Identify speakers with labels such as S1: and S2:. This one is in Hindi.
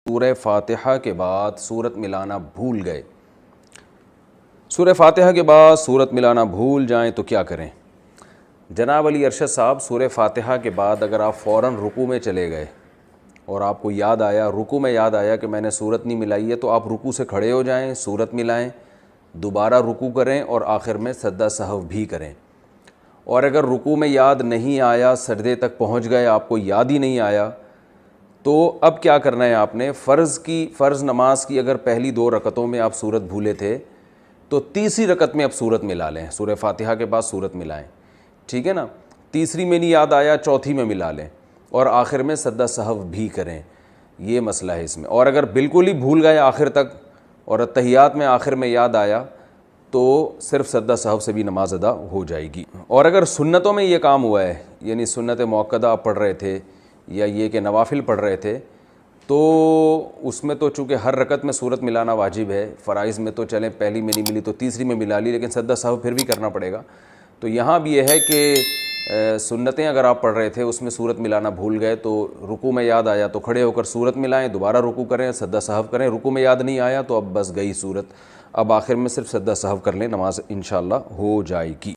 S1: सूरह फ़ातिहा के बाद सूरत मिलाना भूल गए। सूरह फ़ातिहा के बाद सूरत मिलाना भूल जाएं तो क्या करें? जनाब अली अरशद साहब, सूरह फ़ातिहा के बाद अगर आप फ़ौरन रुकू में चले गए और आपको याद आया, रुकू में याद आया कि मैंने सूरत नहीं मिलाई है, तो आप रुकू से खड़े हो जाएं, सूरत मिलाएं, दोबारा रुकू करें और आखिर में सजदा सहव भी करें। और अगर रुकू में याद नहीं आया, सजदे तक पहुँच गए, आपको याद ही नहीं आया, तो अब क्या करना है आपने? फ़र्ज़ नमाज की अगर पहली 2 रकतों में आप सूरत भूले थे तो तीसरी रकत में अब सूरत मिला लें। सूरह फ़ातिहा के बाद सूरत मिलाएं, ठीक है ना। तीसरी में नहीं याद आया, चौथी में मिला लें और आखिर में सजदा सहव भी करें। ये मसला है इसमें। और अगर बिल्कुल ही भूल गए आखिर तक और अत्तहियात में आखिर में याद आया तो सिर्फ सजदा सहव से भी नमाज अदा हो जाएगी। और अगर सुन्नतों में ये काम हुआ है, यानी सुन्नत मुअक्कदा आप पढ़ रहे थे या ये कि नवाफिल पढ़ रहे थे, तो उसमें तो चूँकि हर रकत में सूरत मिलाना वाजिब है। फ़राइज़ में तो चलें पहली में नहीं मिली तो तीसरी में मिला ली, लेकिन सजदा सहव फिर भी करना पड़ेगा। तो यहाँ भी यह है कि सुन्नतें अगर आप पढ़ रहे थे उसमें सूरत मिलाना भूल गए तो रुकू में याद आया तो खड़े होकर सूरत मिलाएं, दोबारा रुकू करें, सजदा सहव करें। रुकू में याद नहीं आया तो अब बस गई सूरत, अब आखिर में सिर्फ सजदा सहव कर लें, नमाज इंशाअल्लाह हो जाएगी।